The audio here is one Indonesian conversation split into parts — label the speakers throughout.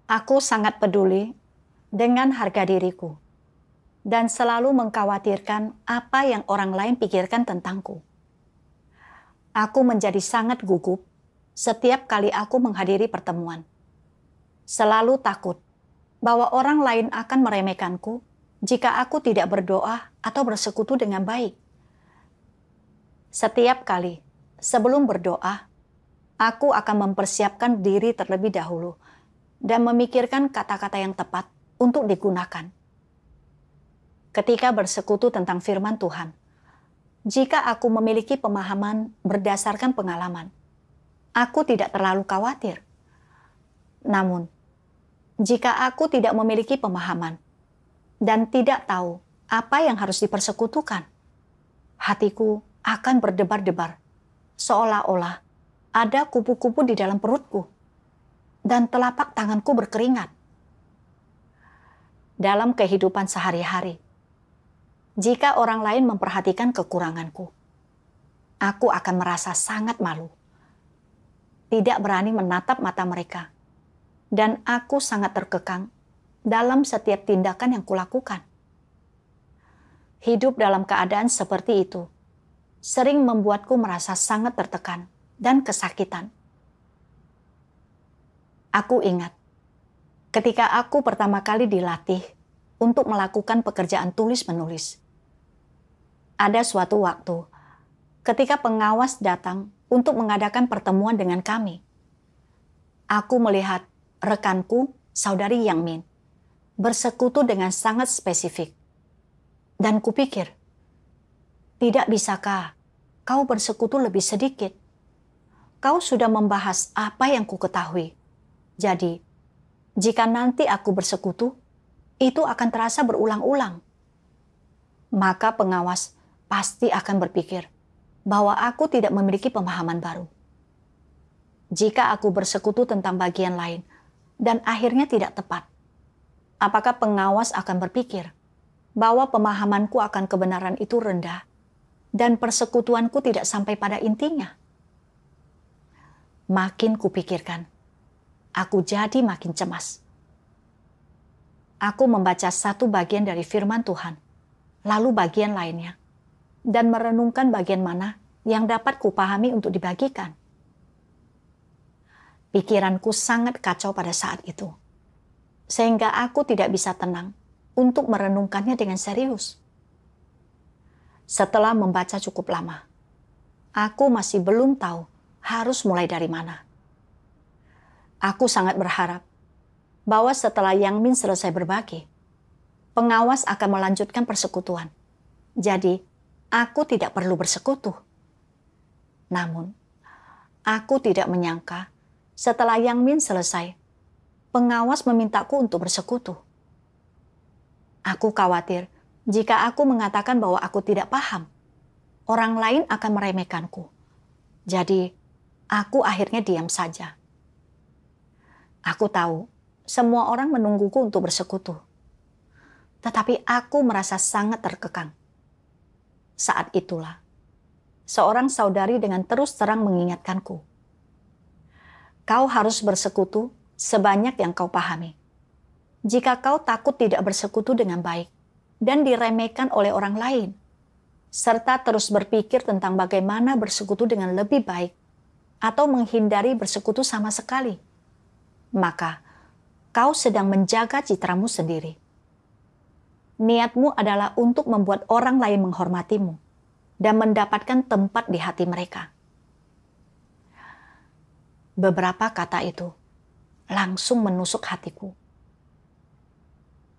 Speaker 1: Aku sangat peduli dengan harga diriku dan selalu mengkhawatirkan apa yang orang lain pikirkan tentangku. Aku menjadi sangat gugup setiap kali aku menghadiri pertemuan. Selalu takut bahwa orang lain akan meremehkanku jika aku tidak berdoa atau bersekutu dengan baik. Setiap kali sebelum berdoa, aku akan mempersiapkan diri terlebih dahulu dan memikirkan kata-kata yang tepat untuk digunakan. Ketika bersekutu tentang firman Tuhan, jika aku memiliki pemahaman berdasarkan pengalaman, aku tidak terlalu khawatir. Namun, jika aku tidak memiliki pemahaman dan tidak tahu apa yang harus dipersekutukan, hatiku akan berdebar-debar, seolah-olah ada kupu-kupu di dalam perutku dan telapak tanganku berkeringat. Dalam kehidupan sehari-hari, jika orang lain memperhatikan kekuranganku, aku akan merasa sangat malu. Tidak berani menatap mata mereka, dan aku sangat terkekang dalam setiap tindakan yang kulakukan. Hidup dalam keadaan seperti itu sering membuatku merasa sangat tertekan dan kesakitan. Aku ingat ketika aku pertama kali dilatih untuk melakukan pekerjaan tulis-menulis. Ada suatu waktu ketika pengawas datang untuk mengadakan pertemuan dengan kami. Aku melihat rekanku, saudari Yang Min, bersekutu dengan sangat spesifik. Dan kupikir, tidak bisakah kau bersekutu lebih sedikit? Kau sudah membahas apa yang ku ketahui. Jadi, jika nanti aku bersekutu, itu akan terasa berulang-ulang. Maka pengawas pasti akan berpikir bahwa aku tidak memiliki pemahaman baru. Jika aku bersekutu tentang bagian lain dan akhirnya tidak tepat, apakah pengawas akan berpikir bahwa pemahamanku akan kebenaran itu rendah dan persekutuanku tidak sampai pada intinya? Makin kupikirkan, aku jadi makin cemas. Aku membaca satu bagian dari firman Tuhan, lalu bagian lainnya, dan merenungkan bagian mana yang dapat kupahami untuk dibagikan. Pikiranku sangat kacau pada saat itu, sehingga aku tidak bisa tenang untuk merenungkannya dengan serius. Setelah membaca cukup lama, aku masih belum tahu harus mulai dari mana. Aku sangat berharap bahwa setelah Yang Min selesai berbagi, pengawas akan melanjutkan persekutuan. Jadi, aku tidak perlu bersekutu. Namun, aku tidak menyangka setelah Yang Min selesai, pengawas memintaku untuk bersekutu. Aku khawatir jika aku mengatakan bahwa aku tidak paham, orang lain akan meremehkanku. Jadi, aku akhirnya diam saja. Aku tahu semua orang menungguku untuk bersekutu. Tetapi aku merasa sangat terkekang. Saat itulah, seorang saudari dengan terus terang mengingatkanku. Kau harus bersekutu sebanyak yang kau pahami. Jika kau takut tidak bersekutu dengan baik dan diremehkan oleh orang lain, serta terus berpikir tentang bagaimana bersekutu dengan lebih baik atau menghindari bersekutu sama sekali, maka kau sedang menjaga citramu sendiri. Niatmu adalah untuk membuat orang lain menghormatimu dan mendapatkan tempat di hati mereka. Beberapa kata itu langsung menusuk hatiku.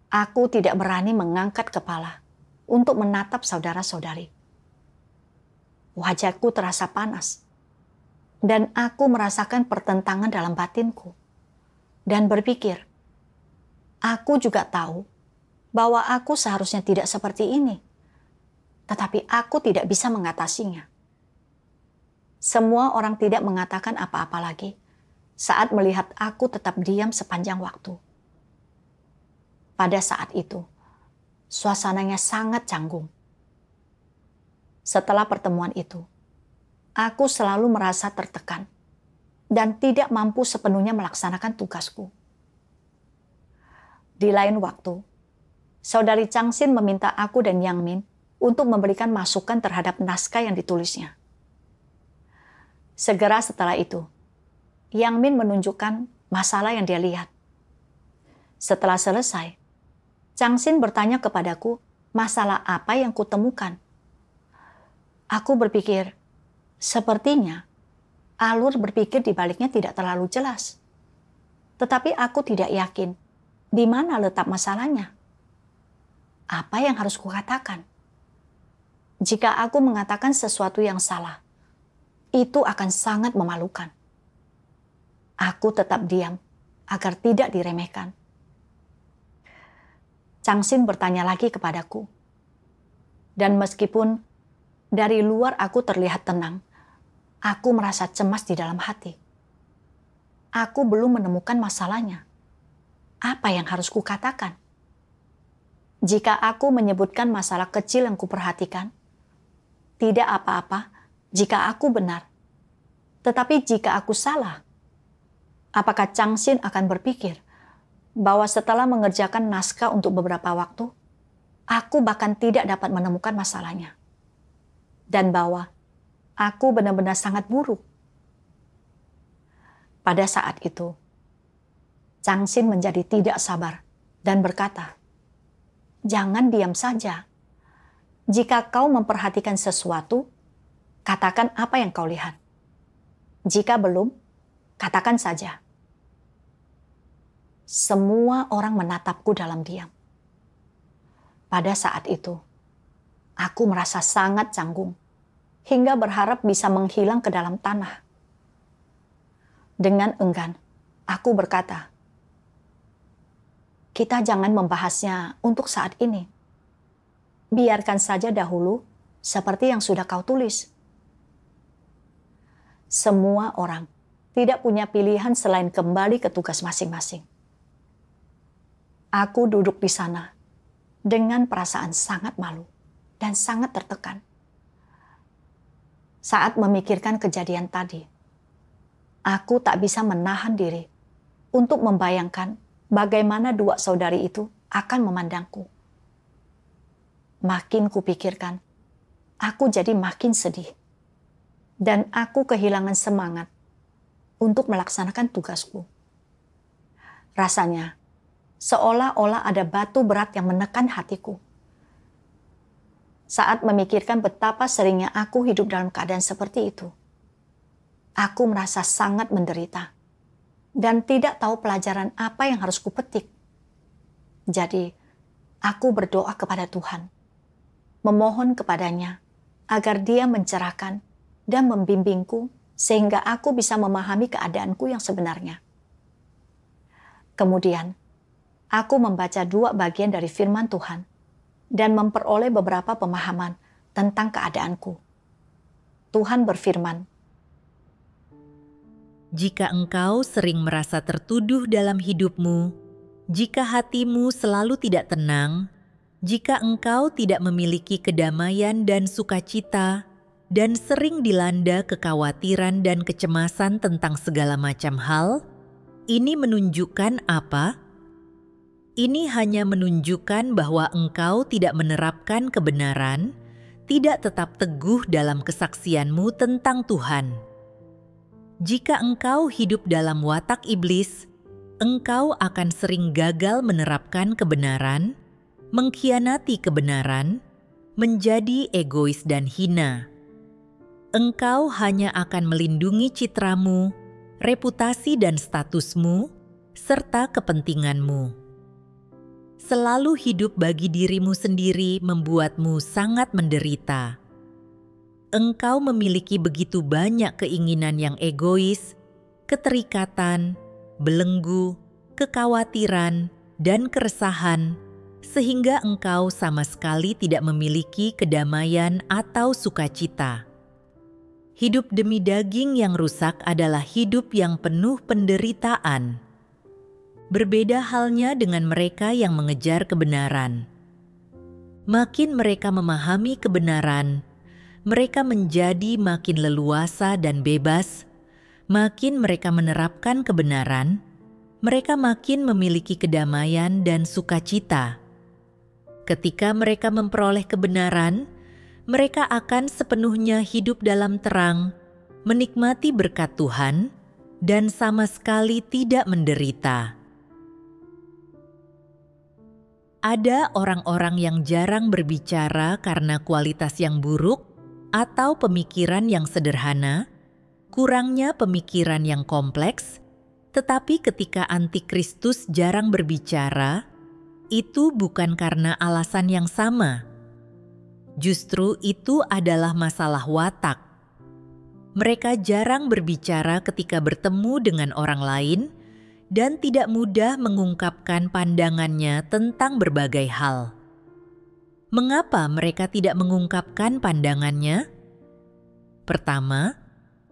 Speaker 1: Aku tidak berani mengangkat kepala untuk menatap saudara-saudari. Wajahku terasa panas, dan aku merasakan pertentangan dalam batinku. Dan berpikir, aku juga tahu bahwa aku seharusnya tidak seperti ini. Tetapi aku tidak bisa mengatasinya. Semua orang tidak mengatakan apa-apa lagi saat melihat aku tetap diam sepanjang waktu. Pada saat itu, suasananya sangat canggung. Setelah pertemuan itu, aku selalu merasa tertekan dan tidak mampu sepenuhnya melaksanakan tugasku. Di lain waktu, Saudari Changsin meminta aku dan Yang Min untuk memberikan masukan terhadap naskah yang ditulisnya. Segera setelah itu, Yang Min menunjukkan masalah yang dia lihat. Setelah selesai, Changsin bertanya kepadaku masalah apa yang kutemukan. Aku berpikir, sepertinya alur berpikir di baliknya tidak terlalu jelas. Tetapi aku tidak yakin di mana letak masalahnya. Apa yang harus kukatakan? Jika aku mengatakan sesuatu yang salah, itu akan sangat memalukan. Aku tetap diam agar tidak diremehkan. Changsin bertanya lagi kepadaku. Dan meskipun dari luar aku terlihat tenang, aku merasa cemas di dalam hati. Aku belum menemukan masalahnya. Apa yang harus kukatakan? Jika aku menyebutkan masalah kecil yang kuperhatikan, tidak apa-apa jika aku benar. Tetapi jika aku salah, apakah Changsin akan berpikir bahwa setelah mengerjakan naskah untuk beberapa waktu, aku bahkan tidak dapat menemukan masalahnya? Dan bahwa aku benar-benar sangat buruk. Pada saat itu, Changsin menjadi tidak sabar dan berkata, "Jangan diam saja. Jika kau memperhatikan sesuatu, katakan apa yang kau lihat. Jika belum, katakan saja." Semua orang menatapku dalam diam. Pada saat itu, aku merasa sangat canggung, hingga berharap bisa menghilang ke dalam tanah. Dengan enggan, aku berkata, "Kita jangan membahasnya untuk saat ini. Biarkan saja dahulu seperti yang sudah kau tulis." Semua orang tidak punya pilihan selain kembali ke tugas masing-masing. Aku duduk di sana dengan perasaan sangat malu dan sangat tertekan. Saat memikirkan kejadian tadi, aku tak bisa menahan diri untuk membayangkan bagaimana dua saudari itu akan memandangku. Makin kupikirkan, aku jadi makin sedih. Dan aku kehilangan semangat untuk melaksanakan tugasku. Rasanya seolah-olah ada batu berat yang menekan hatiku. Saat memikirkan betapa seringnya aku hidup dalam keadaan seperti itu, aku merasa sangat menderita dan tidak tahu pelajaran apa yang harus kupetik. Jadi, aku berdoa kepada Tuhan, memohon kepadanya agar Dia mencerahkan dan membimbingku sehingga aku bisa memahami keadaanku yang sebenarnya. Kemudian, aku membaca 2 bagian dari firman Tuhan dan memperoleh beberapa pemahaman tentang keadaanku. Tuhan berfirman,
Speaker 2: "Jika engkau sering merasa tertuduh dalam hidupmu, jika hatimu selalu tidak tenang, jika engkau tidak memiliki kedamaian dan sukacita, dan sering dilanda kekhawatiran dan kecemasan tentang segala macam hal, ini menunjukkan apa? Ini hanya menunjukkan bahwa engkau tidak menerapkan kebenaran, tidak tetap teguh dalam kesaksianmu tentang Tuhan. Jika engkau hidup dalam watak iblis, engkau akan sering gagal menerapkan kebenaran, mengkhianati kebenaran, menjadi egois dan hina. Engkau hanya akan melindungi citramu, reputasi dan statusmu, serta kepentinganmu. Selalu hidup bagi dirimu sendiri membuatmu sangat menderita. Engkau memiliki begitu banyak keinginan yang egois, keterikatan, belenggu, kekhawatiran, dan keresahan, sehingga engkau sama sekali tidak memiliki kedamaian atau sukacita. Hidup demi daging yang rusak adalah hidup yang penuh penderitaan. Berbeda halnya dengan mereka yang mengejar kebenaran. Makin mereka memahami kebenaran, mereka menjadi makin leluasa dan bebas. Makin mereka menerapkan kebenaran, mereka makin memiliki kedamaian dan sukacita. Ketika mereka memperoleh kebenaran, mereka akan sepenuhnya hidup dalam terang, menikmati berkat Tuhan, dan sama sekali tidak menderita. Ada orang-orang yang jarang berbicara karena kualitas yang buruk atau pemikiran yang sederhana, kurangnya pemikiran yang kompleks, tetapi ketika antikristus jarang berbicara, itu bukan karena alasan yang sama. Justru itu adalah masalah watak. Mereka jarang berbicara ketika bertemu dengan orang lain dan tidak mudah mengungkapkan pandangannya tentang berbagai hal. Mengapa mereka tidak mengungkapkan pandangannya? Pertama,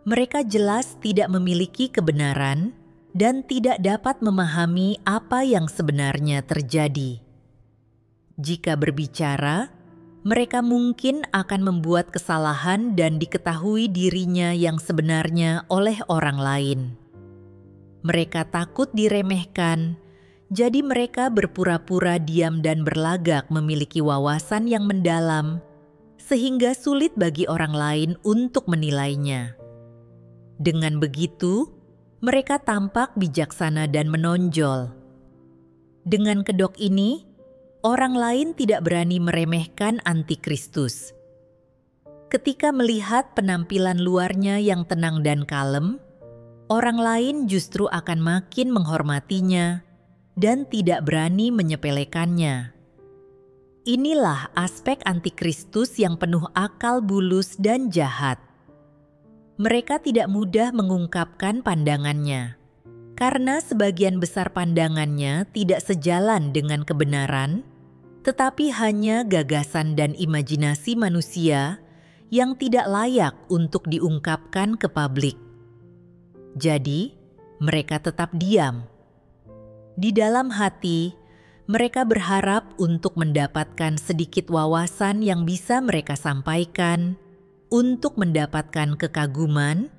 Speaker 2: mereka jelas tidak memiliki kebenaran dan tidak dapat memahami apa yang sebenarnya terjadi. Jika berbicara, mereka mungkin akan membuat kesalahan dan diketahui dirinya yang sebenarnya oleh orang lain. Mereka takut diremehkan, jadi mereka berpura-pura diam dan berlagak memiliki wawasan yang mendalam, sehingga sulit bagi orang lain untuk menilainya. Dengan begitu, mereka tampak bijaksana dan menonjol. Dengan kedok ini, orang lain tidak berani meremehkan antikristus. Ketika melihat penampilan luarnya yang tenang dan kalem, orang lain justru akan makin menghormatinya dan tidak berani menyepelekannya. Inilah aspek antikristus yang penuh akal bulus dan jahat. Mereka tidak mudah mengungkapkan pandangannya, karena sebagian besar pandangannya tidak sejalan dengan kebenaran, tetapi hanya gagasan dan imajinasi manusia yang tidak layak untuk diungkapkan ke publik. Jadi, mereka tetap diam. Di dalam hati, mereka berharap untuk mendapatkan sedikit wawasan yang bisa mereka sampaikan, untuk mendapatkan kekaguman,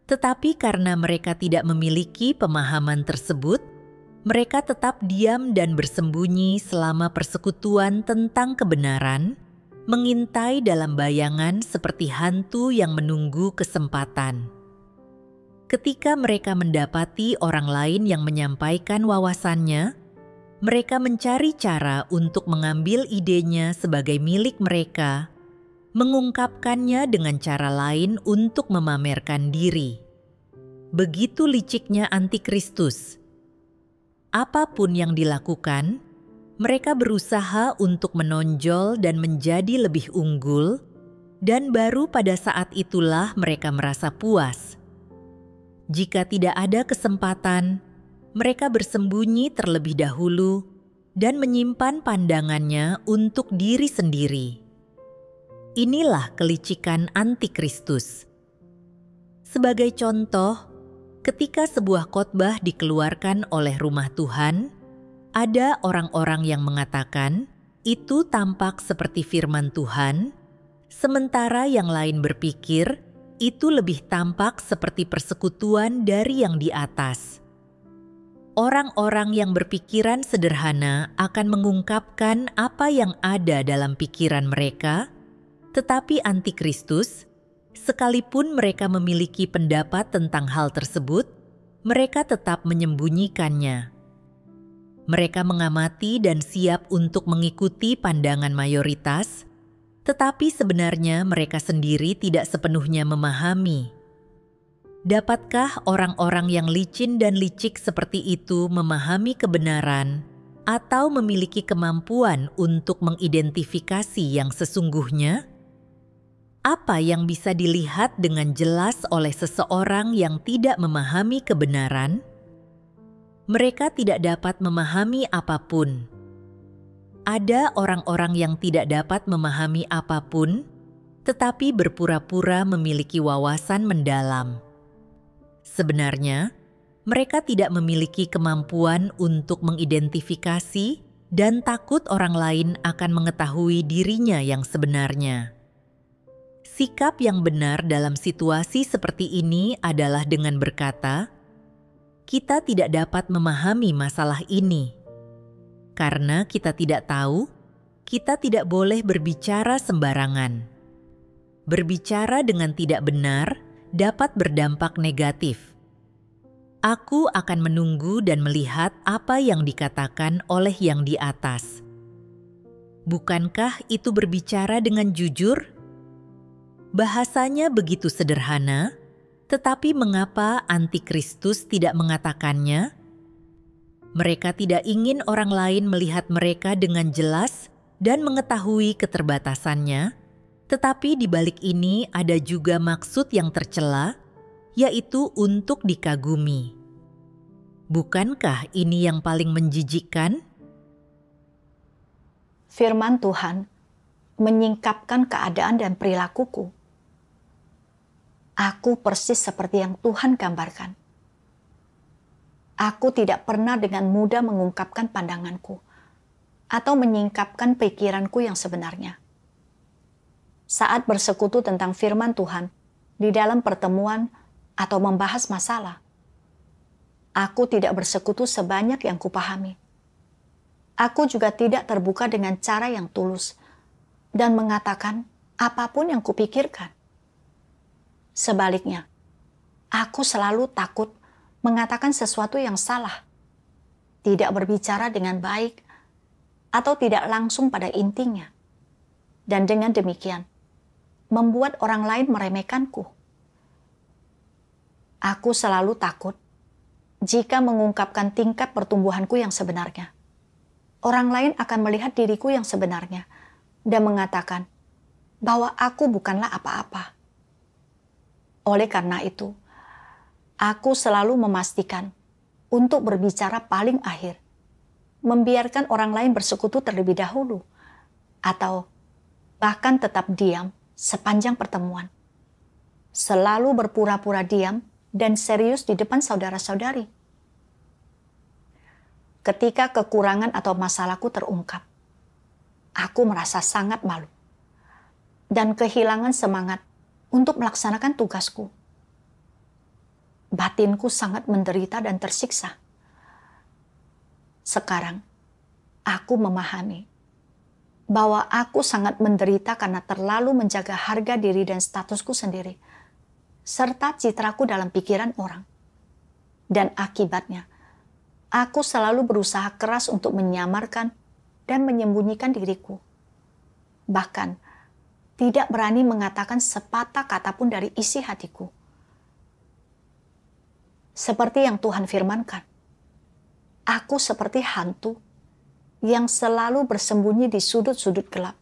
Speaker 2: tetapi karena mereka tidak memiliki pemahaman tersebut, mereka tetap diam dan bersembunyi selama persekutuan tentang kebenaran, mengintai dalam bayangan seperti hantu yang menunggu kesempatan. Ketika mereka mendapati orang lain yang menyampaikan wawasannya, mereka mencari cara untuk mengambil idenya sebagai milik mereka, mengungkapkannya dengan cara lain untuk memamerkan diri. Begitu liciknya antikristus. Apapun yang dilakukan, mereka berusaha untuk menonjol dan menjadi lebih unggul, dan baru pada saat itulah mereka merasa puas. Jika tidak ada kesempatan, mereka bersembunyi terlebih dahulu dan menyimpan pandangannya untuk diri sendiri. Inilah kelicikan antikristus. Sebagai contoh, ketika sebuah khotbah dikeluarkan oleh Rumah Tuhan, ada orang-orang yang mengatakan itu tampak seperti firman Tuhan, sementara yang lain berpikir itu lebih tampak seperti persekutuan dari yang di atas. Orang-orang yang berpikiran sederhana akan mengungkapkan apa yang ada dalam pikiran mereka, tetapi antikristus, sekalipun mereka memiliki pendapat tentang hal tersebut, mereka tetap menyembunyikannya. Mereka mengamati dan siap untuk mengikuti pandangan mayoritas, tetapi sebenarnya mereka sendiri tidak sepenuhnya memahami. Dapatkah orang-orang yang licin dan licik seperti itu memahami kebenaran atau memiliki kemampuan untuk mengidentifikasi yang sesungguhnya? Apa yang bisa dilihat dengan jelas oleh seseorang yang tidak memahami kebenaran? Mereka tidak dapat memahami apapun. Ada orang-orang yang tidak dapat memahami apapun, tetapi berpura-pura memiliki wawasan mendalam. Sebenarnya, mereka tidak memiliki kemampuan untuk mengidentifikasi dan takut orang lain akan mengetahui dirinya yang sebenarnya. Sikap yang benar dalam situasi seperti ini adalah dengan berkata, kita tidak dapat memahami masalah ini. Karena kita tidak tahu, kita tidak boleh berbicara sembarangan. Berbicara dengan tidak benar dapat berdampak negatif. Aku akan menunggu dan melihat apa yang dikatakan oleh yang di atas. Bukankah itu berbicara dengan jujur? Bahasanya begitu sederhana, tetapi mengapa Antikristus tidak mengatakannya? Mereka tidak ingin orang lain melihat mereka dengan jelas dan mengetahui keterbatasannya, tetapi di balik ini ada juga maksud yang tercela, yaitu untuk dikagumi. Bukankah ini yang paling menjijikkan?
Speaker 1: Firman Tuhan menyingkapkan keadaan dan perilakuku. Aku persis seperti yang Tuhan gambarkan. Aku tidak pernah dengan mudah mengungkapkan pandanganku atau menyingkapkan pikiranku yang sebenarnya. Saat bersekutu tentang firman Tuhan di dalam pertemuan atau membahas masalah, aku tidak bersekutu sebanyak yang kupahami. Aku juga tidak terbuka dengan cara yang tulus dan mengatakan apapun yang kupikirkan. Sebaliknya, aku selalu takut mengatakan sesuatu yang salah, tidak berbicara dengan baik, atau tidak langsung pada intinya. Dan dengan demikian, membuat orang lain meremehkanku. Aku selalu takut jika mengungkapkan tingkat pertumbuhanku yang sebenarnya. Orang lain akan melihat diriku yang sebenarnya dan mengatakan bahwa aku bukanlah apa-apa. Oleh karena itu, aku selalu memastikan untuk berbicara paling akhir, membiarkan orang lain bersekutu terlebih dahulu, atau bahkan tetap diam sepanjang pertemuan. Selalu berpura-pura diam dan serius di depan saudara-saudari. Ketika kekurangan atau masalahku terungkap, aku merasa sangat malu dan kehilangan semangat untuk melaksanakan tugasku. Batinku sangat menderita dan tersiksa. Sekarang, aku memahami bahwa aku sangat menderita karena terlalu menjaga harga diri dan statusku sendiri, serta citraku dalam pikiran orang. Dan akibatnya, aku selalu berusaha keras untuk menyamarkan dan menyembunyikan diriku. Bahkan, tidak berani mengatakan sepatah kata pun dari isi hatiku. Seperti yang Tuhan firmankan, aku seperti hantu yang selalu bersembunyi di sudut-sudut gelap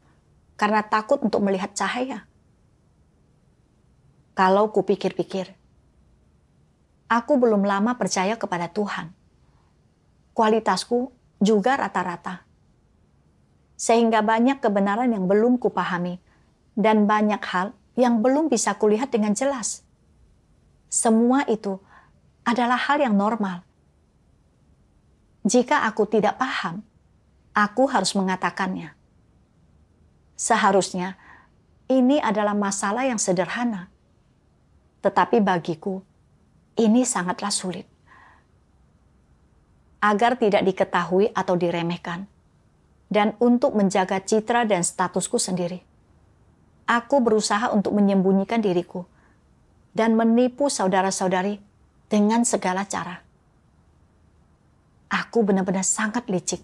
Speaker 1: karena takut untuk melihat cahaya. Kalau kupikir-pikir, aku belum lama percaya kepada Tuhan. Kualitasku juga rata-rata. Sehingga banyak kebenaran yang belum kupahami dan banyak hal yang belum bisa kulihat dengan jelas. Semua itu adalah hal yang normal. Jika aku tidak paham, aku harus mengatakannya. Seharusnya ini adalah masalah yang sederhana. Tetapi bagiku, ini sangatlah sulit. Agar tidak diketahui atau diremehkan, dan untuk menjaga citra dan statusku sendiri, aku berusaha untuk menyembunyikan diriku dan menipu saudara-saudari dengan segala cara. Aku benar-benar sangat licik.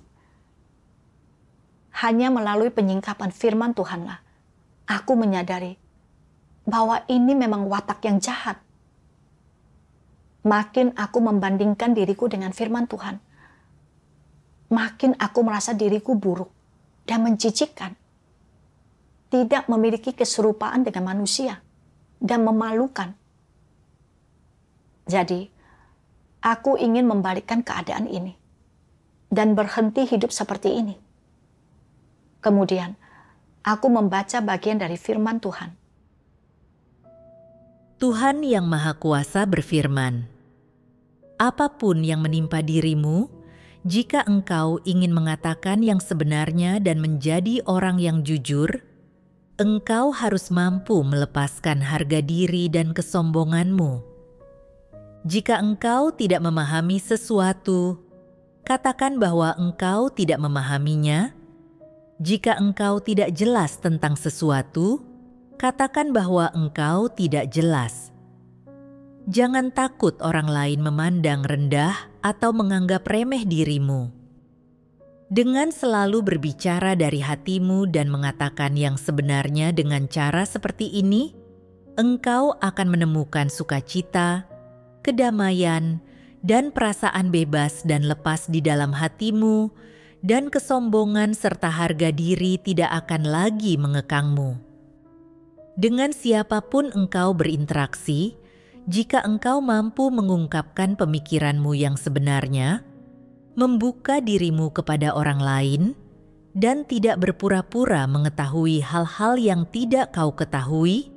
Speaker 1: Hanya melalui penyingkapan firman Tuhanlah, aku menyadari bahwa ini memang watak yang jahat. Makin aku membandingkan diriku dengan firman Tuhan, makin aku merasa diriku buruk dan menjijikkan. Tidak memiliki keserupaan dengan manusia dan memalukan. Jadi, aku ingin membalikkan keadaan ini dan berhenti hidup seperti ini. Kemudian, aku membaca bagian dari firman Tuhan.
Speaker 2: Tuhan Yang Maha Kuasa berfirman, "Apapun yang menimpa dirimu, jika engkau ingin mengatakan yang sebenarnya dan menjadi orang yang jujur, engkau harus mampu melepaskan harga diri dan kesombonganmu. Jika engkau tidak memahami sesuatu, katakan bahwa engkau tidak memahaminya. Jika engkau tidak jelas tentang sesuatu, katakan bahwa engkau tidak jelas. Jangan takut orang lain memandang rendah atau menganggap remeh dirimu. Dengan selalu berbicara dari hatimu dan mengatakan yang sebenarnya dengan cara seperti ini, engkau akan menemukan sukacita, kedamaian, dan perasaan bebas dan lepas di dalam hatimu, dan kesombongan serta harga diri tidak akan lagi mengekangmu. Dengan siapapun engkau berinteraksi, jika engkau mampu mengungkapkan pemikiranmu yang sebenarnya, membuka dirimu kepada orang lain, dan tidak berpura-pura mengetahui hal-hal yang tidak kau ketahui,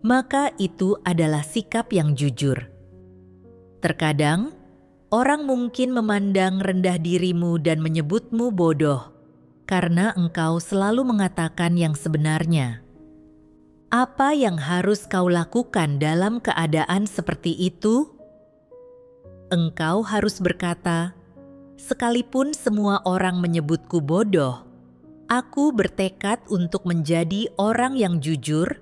Speaker 2: maka itu adalah sikap yang jujur. Terkadang, orang mungkin memandang rendah dirimu dan menyebutmu bodoh karena engkau selalu mengatakan yang sebenarnya. Apa yang harus kau lakukan dalam keadaan seperti itu? Engkau harus berkata, "Sekalipun semua orang menyebutku bodoh, aku bertekad untuk menjadi orang yang jujur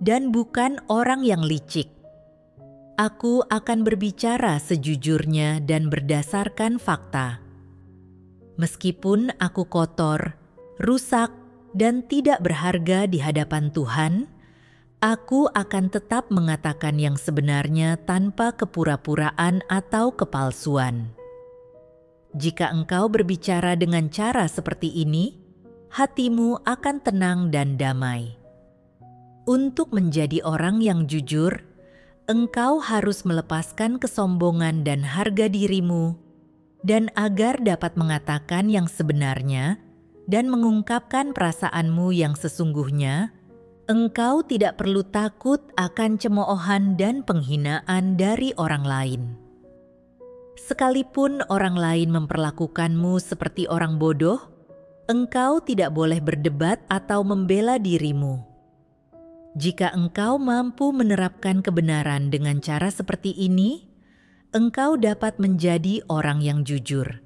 Speaker 2: dan bukan orang yang licik. Aku akan berbicara sejujurnya dan berdasarkan fakta. Meskipun aku kotor, rusak, dan tidak berharga di hadapan Tuhan, aku akan tetap mengatakan yang sebenarnya tanpa kepura-puraan atau kepalsuan." Jika engkau berbicara dengan cara seperti ini, hatimu akan tenang dan damai. Untuk menjadi orang yang jujur, engkau harus melepaskan kesombongan dan harga dirimu, dan agar dapat mengatakan yang sebenarnya dan mengungkapkan perasaanmu yang sesungguhnya, engkau tidak perlu takut akan cemoohan dan penghinaan dari orang lain. Sekalipun orang lain memperlakukanmu seperti orang bodoh, engkau tidak boleh berdebat atau membela dirimu. Jika engkau mampu menerapkan kebenaran dengan cara seperti ini, engkau dapat menjadi orang yang jujur.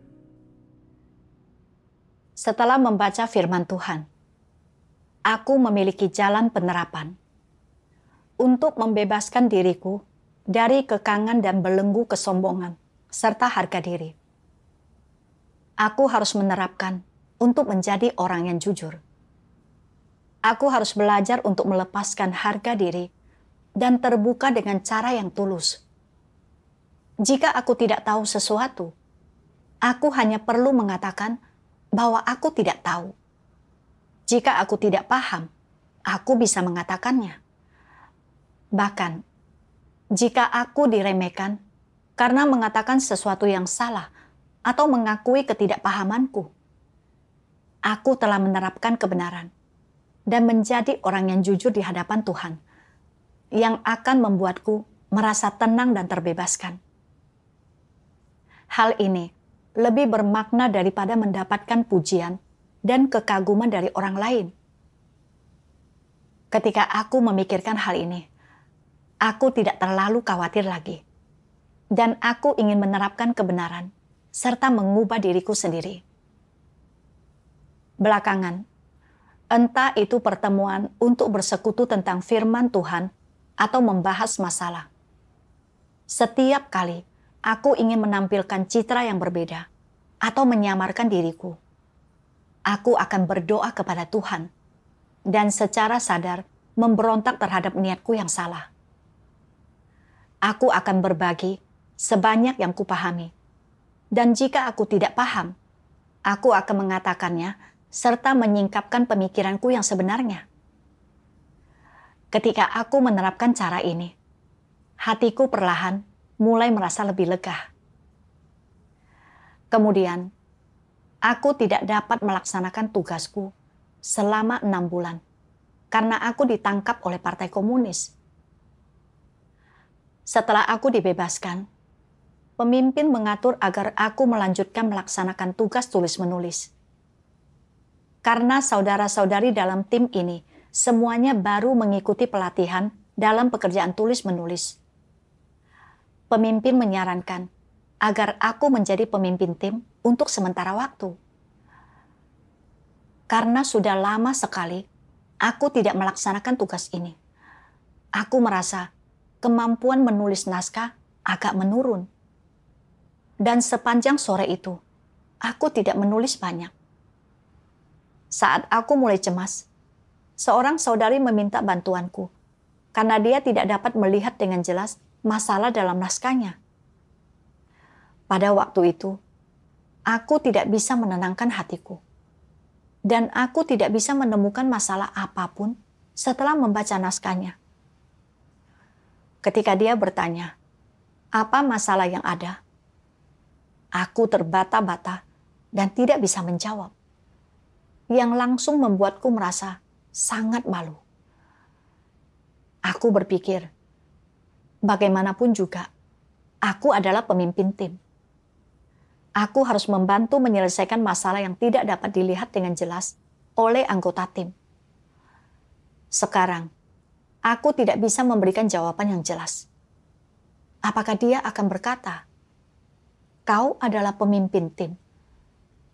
Speaker 1: Setelah membaca firman Tuhan, aku memiliki jalan penerapan untuk membebaskan diriku dari kekangan dan belenggu kesombongan serta harga diri. Aku harus menerapkan untuk menjadi orang yang jujur. Aku harus belajar untuk melepaskan harga diri dan terbuka dengan cara yang tulus. Jika aku tidak tahu sesuatu, aku hanya perlu mengatakan bahwa aku tidak tahu. Jika aku tidak paham, aku bisa mengatakannya. Bahkan, jika aku diremehkan karena mengatakan sesuatu yang salah atau mengakui ketidakpahamanku, aku telah menerapkan kebenaran dan menjadi orang yang jujur di hadapan Tuhan, yang akan membuatku merasa tenang dan terbebaskan. Hal ini lebih bermakna daripada mendapatkan pujian dan kekaguman dari orang lain. Ketika aku memikirkan hal ini, aku tidak terlalu khawatir lagi, dan aku ingin menerapkan kebenaran serta mengubah diriku sendiri. Belakangan, entah itu pertemuan untuk bersekutu tentang firman Tuhan atau membahas masalah, setiap kali aku ingin menampilkan citra yang berbeda atau menyamarkan diriku, aku akan berdoa kepada Tuhan dan secara sadar memberontak terhadap niatku yang salah. Aku akan berbagi sebanyak yang kupahami, dan jika aku tidak paham, aku akan mengatakannya serta menyingkapkan pemikiranku yang sebenarnya. Ketika aku menerapkan cara ini, hatiku perlahan mulai merasa lebih lega. Kemudian, aku tidak dapat melaksanakan tugasku selama 6 bulan karena aku ditangkap oleh Partai Komunis. Setelah aku dibebaskan, pemimpin mengatur agar aku melanjutkan melaksanakan tugas tulis-menulis. Karena saudara-saudari dalam tim ini semuanya baru mengikuti pelatihan dalam pekerjaan tulis-menulis. pemimpin menyarankan agar aku menjadi pemimpin tim untuk sementara waktu. Karena sudah lama sekali aku tidak melaksanakan tugas ini. Aku merasa kemampuan menulis naskah agak menurun. Dan sepanjang sore itu, aku tidak menulis banyak. Saat aku mulai cemas, seorang saudari meminta bantuanku karena dia tidak dapat melihat dengan jelas masalah dalam naskahnya. Pada waktu itu, aku tidak bisa menenangkan hatiku. Dan aku tidak bisa menemukan masalah apapun setelah membaca naskahnya. Ketika dia bertanya, apa masalah yang ada? Aku terbata-bata dan tidak bisa menjawab. Yang langsung membuatku merasa sangat malu. Aku berpikir, bagaimanapun juga, aku adalah pemimpin tim. Aku harus membantu menyelesaikan masalah yang tidak dapat dilihat dengan jelas oleh anggota tim. Sekarang, aku tidak bisa memberikan jawaban yang jelas. Apakah dia akan berkata, "Kau adalah pemimpin tim.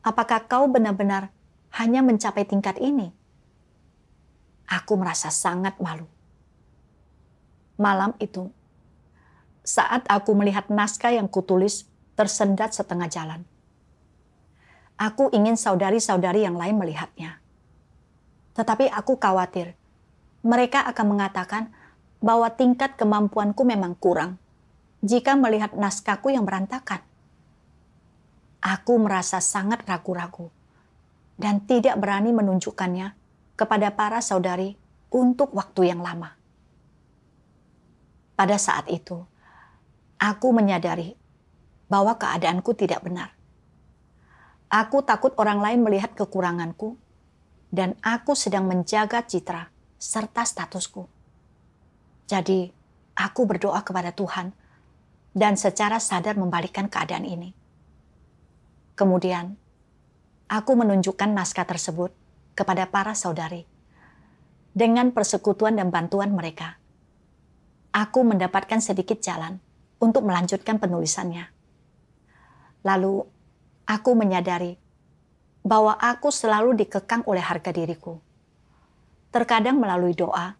Speaker 1: Apakah kau benar-benar hanya mencapai tingkat ini?" Aku merasa sangat malu. Malam itu, saat aku melihat naskah yang kutulis tersendat setengah jalan, aku ingin saudari-saudari yang lain melihatnya. Tetapi aku khawatir mereka akan mengatakan bahwa tingkat kemampuanku memang kurang jika melihat naskahku yang berantakan. Aku merasa sangat ragu-ragu dan tidak berani menunjukkannya kepada para saudari untuk waktu yang lama. Pada saat itu, aku menyadari bahwa keadaanku tidak benar. Aku takut orang lain melihat kekuranganku, dan aku sedang menjaga citra serta statusku. Jadi, aku berdoa kepada Tuhan dan secara sadar membalikkan keadaan ini. Kemudian, aku menunjukkan naskah tersebut kepada para saudari. Dengan persekutuan dan bantuan mereka, aku mendapatkan sedikit jalan untuk melanjutkan penulisannya. Lalu, aku menyadari bahwa aku selalu dikekang oleh harga diriku. Terkadang melalui doa,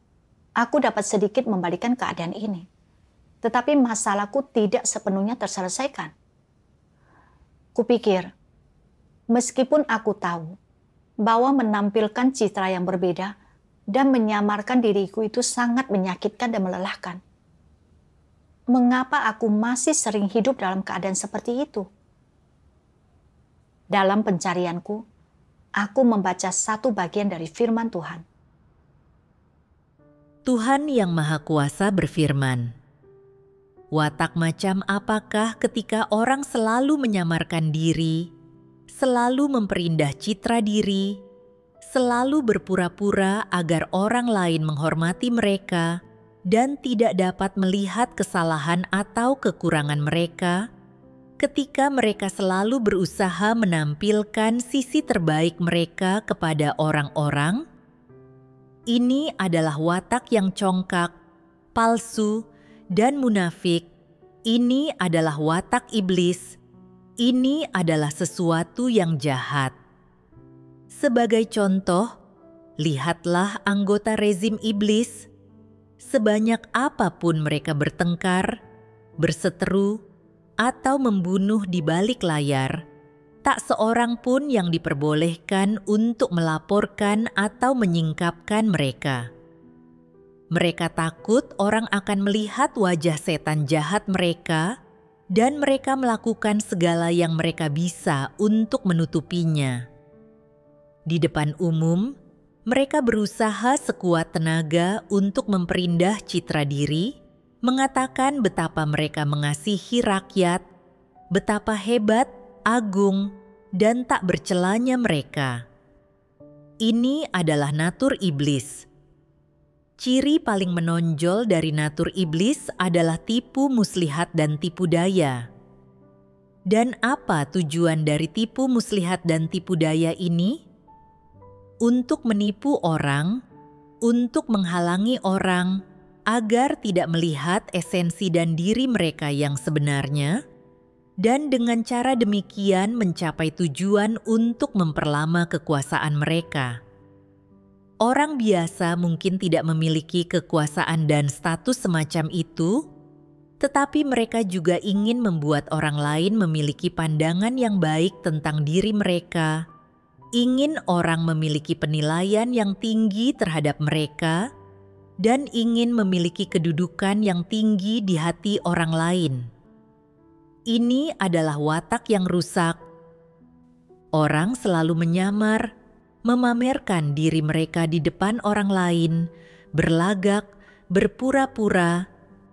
Speaker 1: aku dapat sedikit membalikkan keadaan ini. Tetapi masalahku tidak sepenuhnya terselesaikan. Kupikir, meskipun aku tahu bahwa menampilkan citra yang berbeda dan menyamarkan diriku itu sangat menyakitkan dan melelahkan, mengapa aku masih sering hidup dalam keadaan seperti itu? Dalam pencarianku, aku membaca satu bagian dari firman Tuhan.
Speaker 2: Tuhan Yang Maha Kuasa berfirman, "Watak macam apakah ketika orang selalu menyamarkan diri, selalu memperindah citra diri, selalu berpura-pura agar orang lain menghormati mereka dan tidak dapat melihat kesalahan atau kekurangan mereka, ketika mereka selalu berusaha menampilkan sisi terbaik mereka kepada orang-orang? Ini adalah watak yang congkak, palsu, dan munafik. Ini adalah watak iblis. Ini adalah sesuatu yang jahat." Sebagai contoh, lihatlah anggota rezim iblis. Sebanyak apapun mereka bertengkar, berseteru, atau membunuh di balik layar, tak seorang pun yang diperbolehkan untuk melaporkan atau menyingkapkan mereka. Mereka takut orang akan melihat wajah setan jahat mereka, dan mereka melakukan segala yang mereka bisa untuk menutupinya. Di depan umum, mereka berusaha sekuat tenaga untuk memperindah citra diri, mengatakan betapa mereka mengasihi rakyat, betapa hebat, agung, dan tak bercelanya mereka. Ini adalah natur iblis. Ciri paling menonjol dari natur iblis adalah tipu muslihat dan tipu daya. Dan apa tujuan dari tipu muslihat dan tipu daya ini? Untuk menipu orang, untuk menghalangi orang, agar tidak melihat esensi dan diri mereka yang sebenarnya, dan dengan cara demikian mencapai tujuan untuk memperlama kekuasaan mereka. Orang biasa mungkin tidak memiliki kekuasaan dan status semacam itu, tetapi mereka juga ingin membuat orang lain memiliki pandangan yang baik tentang diri mereka, ingin orang memiliki penilaian yang tinggi terhadap mereka, dan ingin memiliki kedudukan yang tinggi di hati orang lain. Ini adalah watak yang rusak. Orang selalu menyamar, memamerkan diri mereka di depan orang lain, berlagak, berpura-pura,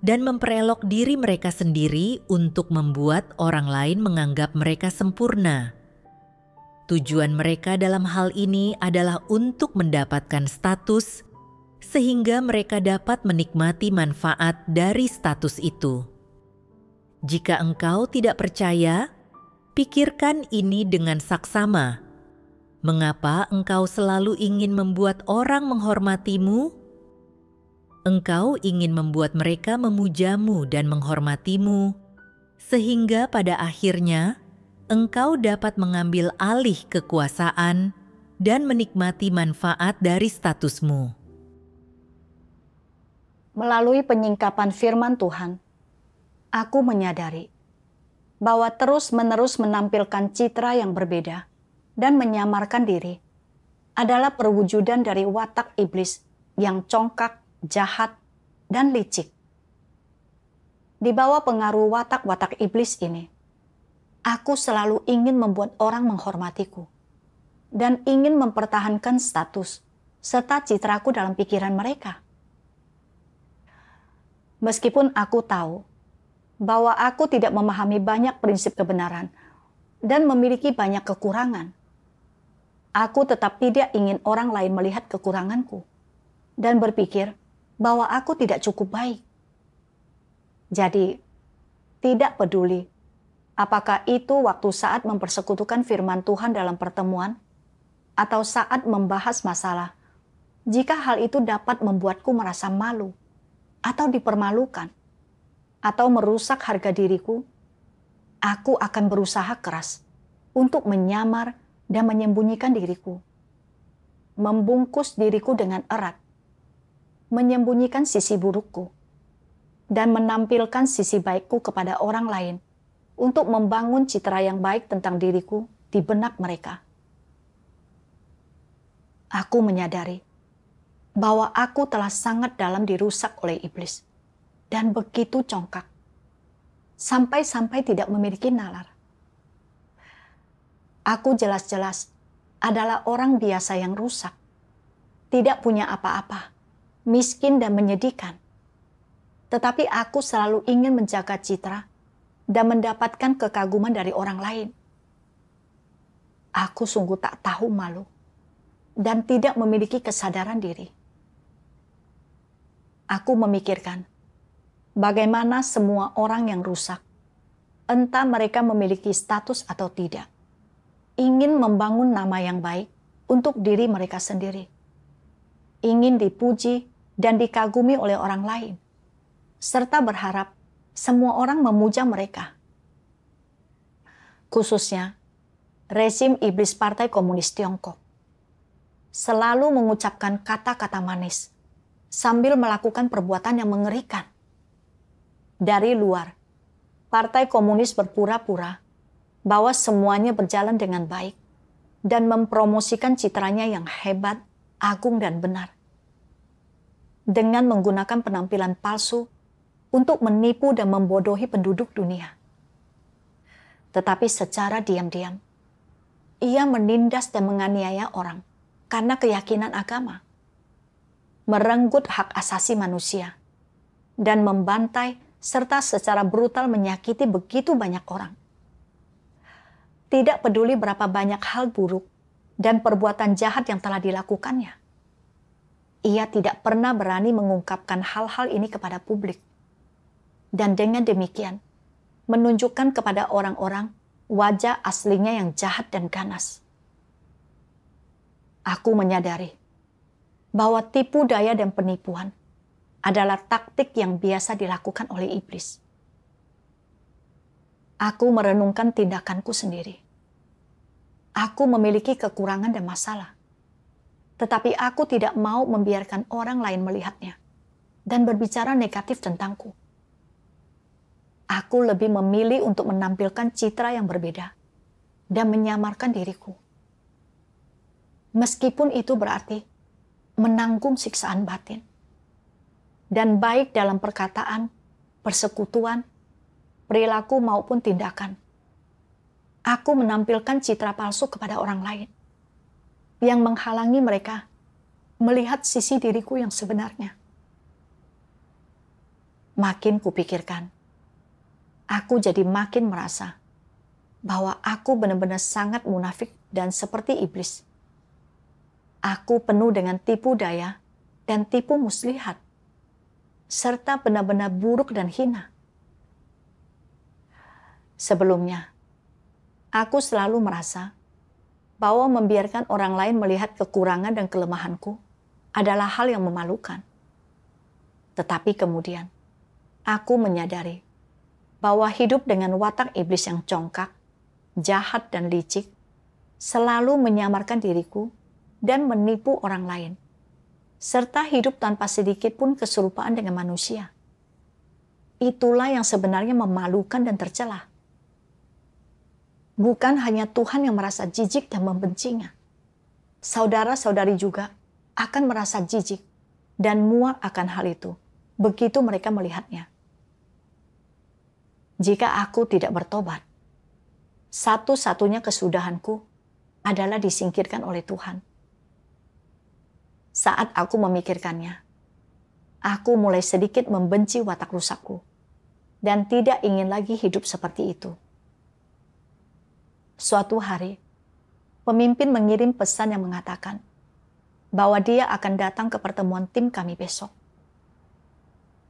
Speaker 2: dan memperelok diri mereka sendiri untuk membuat orang lain menganggap mereka sempurna. Tujuan mereka dalam hal ini adalah untuk mendapatkan status, sehingga mereka dapat menikmati manfaat dari status itu. Jika engkau tidak percaya, pikirkan ini dengan saksama. Mengapa engkau selalu ingin membuat orang menghormatimu? Engkau ingin membuat mereka memujamu dan menghormatimu, sehingga pada akhirnya engkau dapat mengambil alih kekuasaan dan menikmati manfaat dari statusmu.
Speaker 1: Melalui penyingkapan firman Tuhan, aku menyadari bahwa terus-menerus menampilkan citra yang berbeda dan menyamarkan diri adalah perwujudan dari watak iblis yang congkak, jahat, dan licik. Di bawah pengaruh watak-watak iblis ini, aku selalu ingin membuat orang menghormatiku dan ingin mempertahankan status serta citraku dalam pikiran mereka. Meskipun aku tahu bahwa aku tidak memahami banyak prinsip kebenaran dan memiliki banyak kekurangan, aku tetap tidak ingin orang lain melihat kekuranganku dan berpikir bahwa aku tidak cukup baik. Jadi, tidak peduli apakah itu waktu saat mempersekutukan firman Tuhan dalam pertemuan atau saat membahas masalah, jika hal itu dapat membuatku merasa malu atau dipermalukan, atau merusak harga diriku, aku akan berusaha keras untuk menyamar dan menyembunyikan diriku, membungkus diriku dengan erat, menyembunyikan sisi burukku, dan menampilkan sisi baikku kepada orang lain untuk membangun citra yang baik tentang diriku di benak mereka. Aku menyadari bahwa aku telah sangat dalam dirusak oleh iblis dan begitu congkak, sampai-sampai tidak memiliki nalar. Aku jelas-jelas adalah orang biasa yang rusak, tidak punya apa-apa, miskin dan menyedihkan. Tetapi aku selalu ingin menjaga citra dan mendapatkan kekaguman dari orang lain. Aku sungguh tak tahu malu dan tidak memiliki kesadaran diri. Aku memikirkan bagaimana semua orang yang rusak, entah mereka memiliki status atau tidak, ingin membangun nama yang baik untuk diri mereka sendiri, ingin dipuji dan dikagumi oleh orang lain, serta berharap semua orang memuja mereka. Khususnya, rezim iblis Partai Komunis Tiongkok selalu mengucapkan kata-kata manis sambil melakukan perbuatan yang mengerikan. Dari luar, Partai Komunis berpura-pura bahwa semuanya berjalan dengan baik dan mempromosikan citranya yang hebat, agung, dan benar. Dengan menggunakan penampilan palsu untuk menipu dan membodohi penduduk dunia. Tetapi secara diam-diam, ia menindas dan menganiaya orang karena keyakinan agama, merenggut hak asasi manusia, dan membantai serta secara brutal menyakiti begitu banyak orang. Tidak peduli berapa banyak hal buruk dan perbuatan jahat yang telah dilakukannya, ia tidak pernah berani mengungkapkan hal-hal ini kepada publik. Dan dengan demikian, menunjukkan kepada orang-orang wajah aslinya yang jahat dan ganas. Aku menyadari bahwa tipu daya dan penipuan adalah taktik yang biasa dilakukan oleh iblis. Aku merenungkan tindakanku sendiri. Aku memiliki kekurangan dan masalah. Tetapi aku tidak mau membiarkan orang lain melihatnya dan berbicara negatif tentangku. Aku lebih memilih untuk menampilkan citra yang berbeda dan menyamarkan diriku. Meskipun itu berarti menanggung siksaan batin. Dan baik dalam perkataan, persekutuan, perilaku maupun tindakan. Aku menampilkan citra palsu kepada orang lain yang menghalangi mereka melihat sisi diriku yang sebenarnya. Makin kupikirkan, aku jadi makin merasa bahwa aku benar-benar sangat munafik dan seperti iblis. Aku penuh dengan tipu daya dan tipu muslihat, serta benar-benar buruk dan hina. Sebelumnya, aku selalu merasa bahwa membiarkan orang lain melihat kekurangan dan kelemahanku adalah hal yang memalukan. Tetapi kemudian, aku menyadari bahwa hidup dengan watak iblis yang congkak, jahat dan licik, selalu menyamarkan diriku dan menipu orang lain, serta hidup tanpa sedikit pun keserupaan dengan manusia. Itulah yang sebenarnya memalukan dan tercela. Bukan hanya Tuhan yang merasa jijik dan membencinya. Saudara-saudari juga akan merasa jijik dan muak akan hal itu begitu mereka melihatnya. Jika aku tidak bertobat, satu-satunya kesudahanku adalah disingkirkan oleh Tuhan. Saat aku memikirkannya, aku mulai sedikit membenci watak rusakku dan tidak ingin lagi hidup seperti itu. Suatu hari, pemimpin mengirim pesan yang mengatakan bahwa dia akan datang ke pertemuan tim kami besok.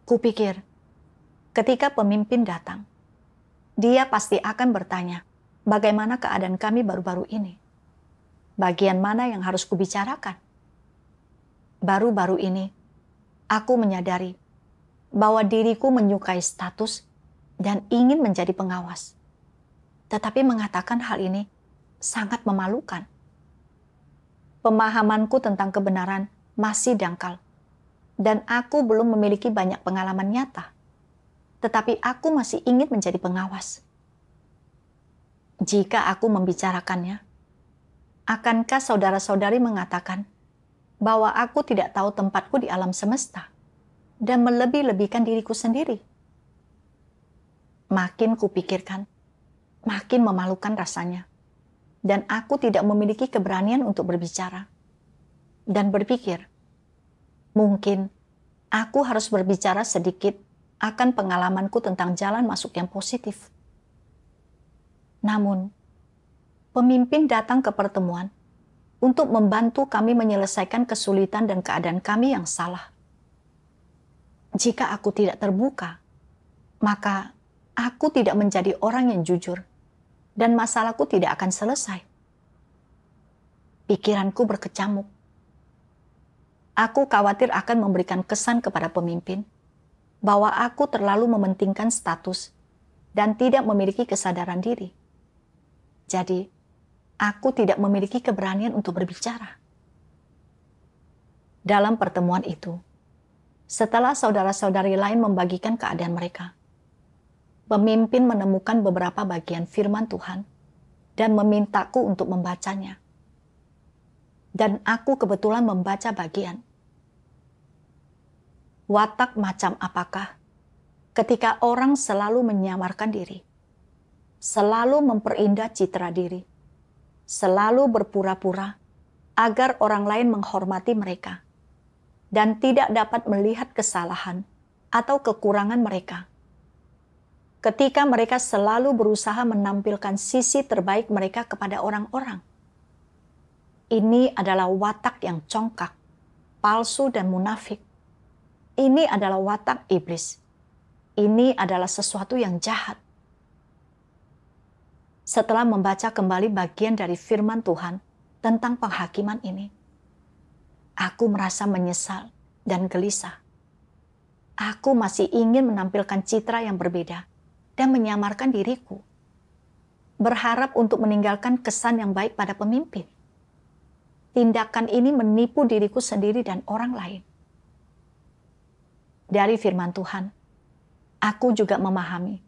Speaker 1: Kupikir, ketika pemimpin datang, dia pasti akan bertanya, bagaimana keadaan kami baru-baru ini? Bagian mana yang harus kubicarakan? Baru-baru ini, aku menyadari bahwa diriku menyukai status dan ingin menjadi pengawas. Tetapi mengatakan hal ini sangat memalukan. Pemahamanku tentang kebenaran masih dangkal, dan aku belum memiliki banyak pengalaman nyata. Tetapi aku masih ingin menjadi pengawas. Jika aku membicarakannya, akankah saudara-saudari mengatakan bahwa aku tidak tahu tempatku di alam semesta dan melebih-lebihkan diriku sendiri? Makin kupikirkan, makin memalukan rasanya. Dan aku tidak memiliki keberanian untuk berbicara. Dan berpikir, mungkin aku harus berbicara sedikit akan pengalamanku tentang jalan masuk yang positif. Namun, pemimpin datang ke pertemuan untuk membantu kami menyelesaikan kesulitan dan keadaan kami yang salah. Jika aku tidak terbuka, maka aku tidak menjadi orang yang jujur, dan masalahku tidak akan selesai. Pikiranku berkecamuk. Aku khawatir akan memberikan kesan kepada pemimpin bahwa aku terlalu mementingkan status dan tidak memiliki kesadaran diri. Jadi, aku tidak memiliki keberanian untuk berbicara. Dalam pertemuan itu, setelah saudara-saudari lain membagikan keadaan mereka, pemimpin menemukan beberapa bagian firman Tuhan dan memintaku untuk membacanya. Dan aku kebetulan membaca bagian. Watak macam apakah ketika orang selalu menyamarkan diri, selalu memperindah citra diri, selalu berpura-pura agar orang lain menghormati mereka, dan tidak dapat melihat kesalahan atau kekurangan mereka. Ketika mereka selalu berusaha menampilkan sisi terbaik mereka kepada orang-orang. Ini adalah watak yang congkak, palsu dan munafik. Ini adalah watak iblis. Ini adalah sesuatu yang jahat. Setelah membaca kembali bagian dari firman Tuhan tentang penghakiman ini, aku merasa menyesal dan gelisah. aku masih ingin menampilkan citra yang berbeda dan menyamarkan diriku, berharap untuk meninggalkan kesan yang baik pada pemimpin. Tindakan ini menipu diriku sendiri dan orang lain. Dari firman Tuhan, aku juga memahami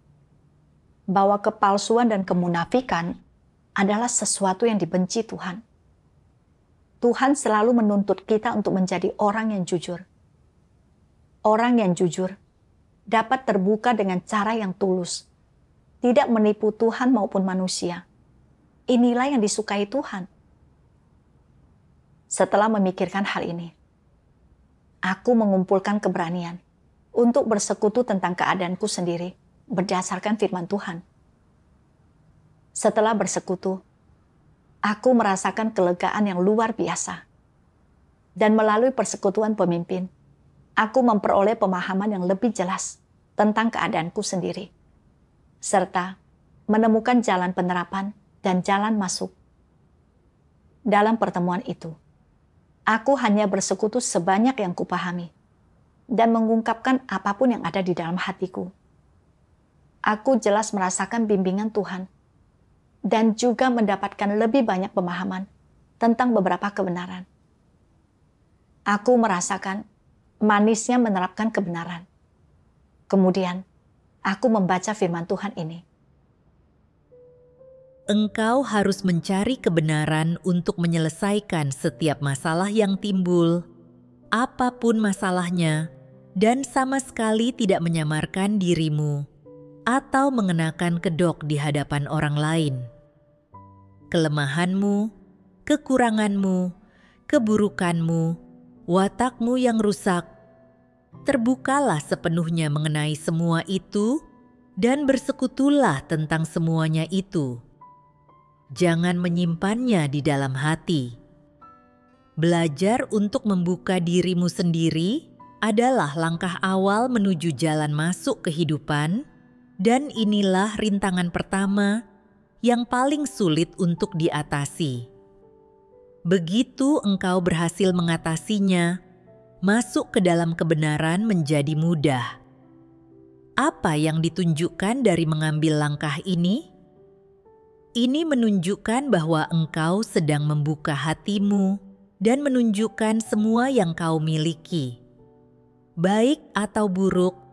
Speaker 1: bahwa kepalsuan dan kemunafikan adalah sesuatu yang dibenci Tuhan. Tuhan selalu menuntut kita untuk menjadi orang yang jujur. Orang yang jujur dapat terbuka dengan cara yang tulus, tidak menipu Tuhan maupun manusia. Inilah yang disukai Tuhan. Setelah memikirkan hal ini, aku mengumpulkan keberanian untuk bersekutu tentang keadaanku sendiri berdasarkan firman Tuhan. Setelah bersekutu, aku merasakan kelegaan yang luar biasa. Dan melalui persekutuan pemimpin, aku memperoleh pemahaman yang lebih jelas tentang keadaanku sendiri, serta menemukan jalan penerapan dan jalan masuk. Dalam pertemuan itu, aku hanya bersekutu sebanyak yang kupahami dan mengungkapkan apapun yang ada di dalam hatiku. Aku jelas merasakan bimbingan Tuhan dan juga mendapatkan lebih banyak pemahaman tentang beberapa kebenaran. Aku merasakan manisnya menerapkan kebenaran. Kemudian, aku membaca firman Tuhan ini.
Speaker 2: Engkau harus mencari kebenaran untuk menyelesaikan setiap masalah yang timbul, apapun masalahnya, dan sama sekali tidak menyamarkan dirimu atau mengenakan kedok di hadapan orang lain. Kelemahanmu, kekuranganmu, keburukanmu, watakmu yang rusak, terbukalah sepenuhnya mengenai semua itu dan bersekutulah tentang semuanya itu. Jangan menyimpannya di dalam hati. Belajar untuk membuka dirimu sendiri adalah langkah awal menuju jalan masuk kehidupan, dan inilah rintangan pertama yang paling sulit untuk diatasi. Begitu engkau berhasil mengatasinya, masuk ke dalam kebenaran menjadi mudah. Apa yang ditunjukkan dari mengambil langkah ini? Ini menunjukkan bahwa engkau sedang membuka hatimu dan menunjukkan semua yang kau miliki, baik atau buruk,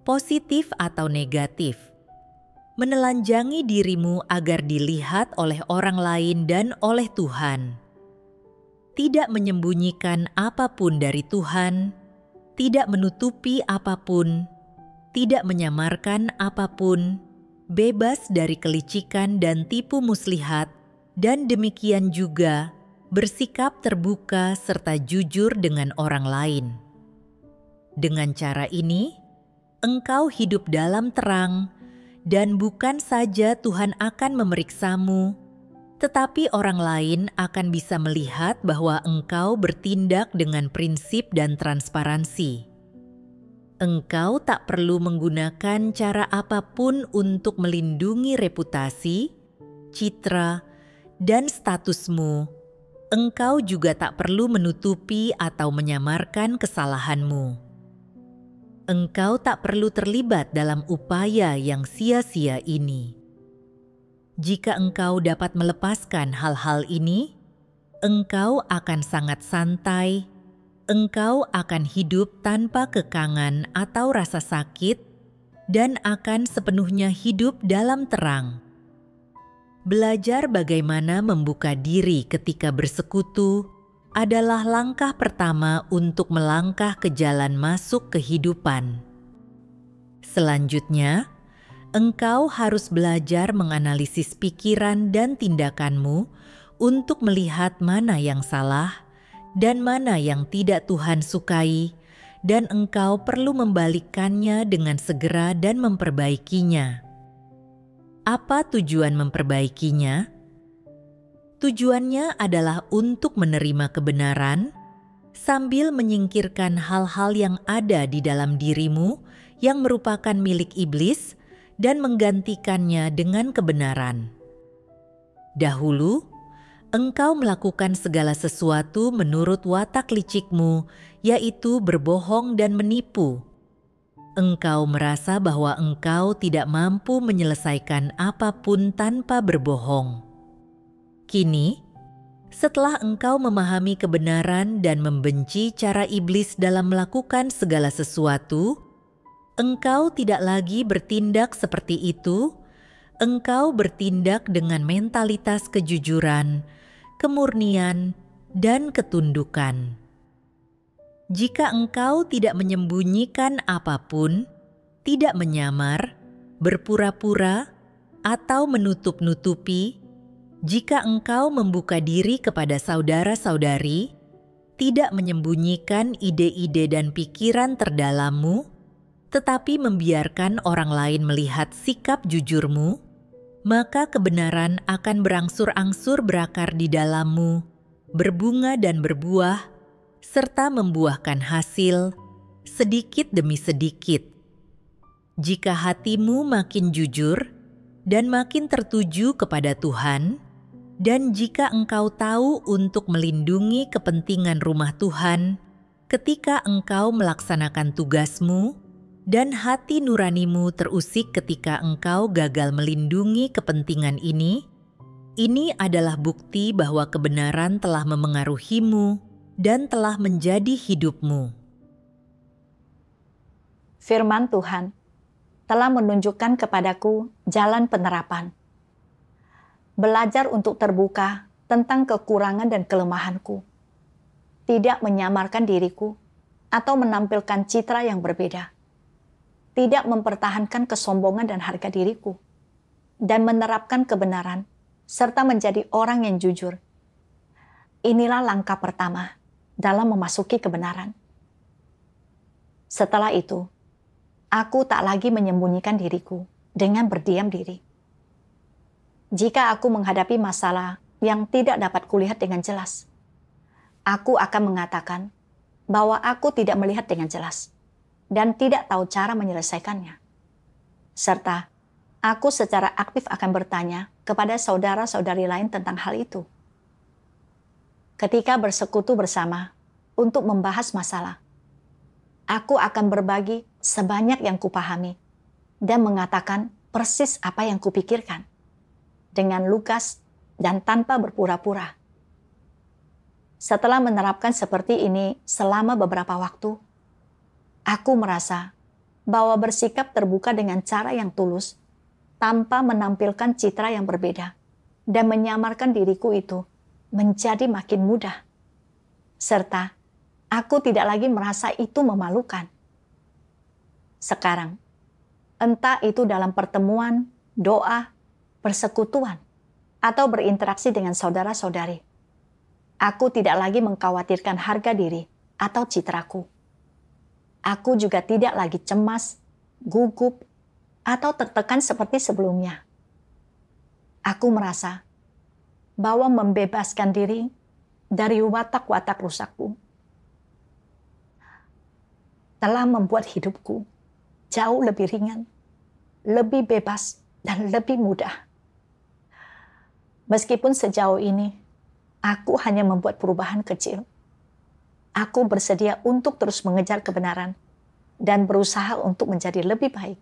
Speaker 2: positif atau negatif. Menelanjangi dirimu agar dilihat oleh orang lain dan oleh Tuhan. Tidak menyembunyikan apapun dari Tuhan, tidak menutupi apapun, tidak menyamarkan apapun, bebas dari kelicikan dan tipu muslihat, dan demikian juga bersikap terbuka serta jujur dengan orang lain. Dengan cara ini, engkau hidup dalam terang, dan bukan saja Tuhan akan memeriksamu, tetapi orang lain akan bisa melihat bahwa engkau bertindak dengan prinsip dan transparansi. Engkau tak perlu menggunakan cara apapun untuk melindungi reputasi, citra, dan statusmu. Engkau juga tak perlu menutupi atau menyamarkan kesalahanmu. Engkau tak perlu terlibat dalam upaya yang sia-sia ini. Jika engkau dapat melepaskan hal-hal ini, engkau akan sangat santai. Engkau akan hidup tanpa kekangan atau rasa sakit dan akan sepenuhnya hidup dalam terang. Belajar bagaimana membuka diri ketika bersekutu adalah langkah pertama untuk melangkah ke jalan masuk kehidupan. Selanjutnya, engkau harus belajar menganalisis pikiran dan tindakanmu untuk melihat mana yang salah dan mana yang tidak Tuhan sukai, dan engkau perlu membalikkannya dengan segera dan memperbaikinya. Apa tujuan memperbaikinya? Tujuannya adalah untuk menerima kebenaran, sambil menyingkirkan hal-hal yang ada di dalam dirimu yang merupakan milik iblis dan menggantikannya dengan kebenaran. Dahulu, engkau melakukan segala sesuatu menurut watak licikmu, yaitu berbohong dan menipu. engkau merasa bahwa engkau tidak mampu menyelesaikan apapun tanpa berbohong. Kini, setelah engkau memahami kebenaran dan membenci cara iblis dalam melakukan segala sesuatu, engkau tidak lagi bertindak seperti itu. Engkau bertindak dengan mentalitas kejujuran, kemurnian, dan ketundukan. Jika engkau tidak menyembunyikan apapun, tidak menyamar, berpura-pura, atau menutup-nutupi, jika engkau membuka diri kepada saudara-saudari, tidak menyembunyikan ide-ide dan pikiran terdalammu, tetapi membiarkan orang lain melihat sikap jujurmu, maka kebenaran akan berangsur-angsur berakar di dalammu, berbunga dan berbuah, serta membuahkan hasil sedikit demi sedikit. Jika hatimu makin jujur dan makin tertuju kepada Tuhan, dan jika engkau tahu untuk melindungi kepentingan rumah Tuhan ketika engkau melaksanakan tugasmu, dan hati nuranimu terusik ketika engkau gagal melindungi kepentingan ini adalah bukti bahwa kebenaran telah memengaruhimu dan telah menjadi hidupmu.
Speaker 1: Firman Tuhan telah menunjukkan kepadaku jalan penerapan. Belajar untuk terbuka tentang kekurangan dan kelemahanku. Tidak menyamarkan diriku atau menampilkan citra yang berbeda. Tidak mempertahankan kesombongan dan harga diriku, dan menerapkan kebenaran, serta menjadi orang yang jujur. Inilah langkah pertama dalam memasuki kebenaran. Setelah itu, aku tak lagi menyembunyikan diriku dengan berdiam diri. Jika aku menghadapi masalah yang tidak dapat kulihat dengan jelas, aku akan mengatakan bahwa aku tidak melihat dengan jelas dan tidak tahu cara menyelesaikannya. Serta, aku secara aktif akan bertanya kepada saudara-saudari lain tentang hal itu. Ketika bersekutu bersama untuk membahas masalah, aku akan berbagi sebanyak yang kupahami dan mengatakan persis apa yang kupikirkan, dengan lugas dan tanpa berpura-pura. Setelah menerapkan seperti ini selama beberapa waktu, aku merasa bahwa bersikap terbuka dengan cara yang tulus, tanpa menampilkan citra yang berbeda, dan menyamarkan diriku itu menjadi makin mudah. Serta, aku tidak lagi merasa itu memalukan. Sekarang, entah itu dalam pertemuan, doa, persekutuan, atau berinteraksi dengan saudara-saudari, aku tidak lagi mengkhawatirkan harga diri atau citraku. Aku juga tidak lagi cemas, gugup, atau tertekan seperti sebelumnya. Aku merasa bahwa membebaskan diri dari watak-watak rusakku telah membuat hidupku jauh lebih ringan, lebih bebas, dan lebih mudah. Meskipun sejauh ini aku hanya membuat perubahan kecil, aku bersedia untuk terus mengejar kebenaran dan berusaha untuk menjadi lebih baik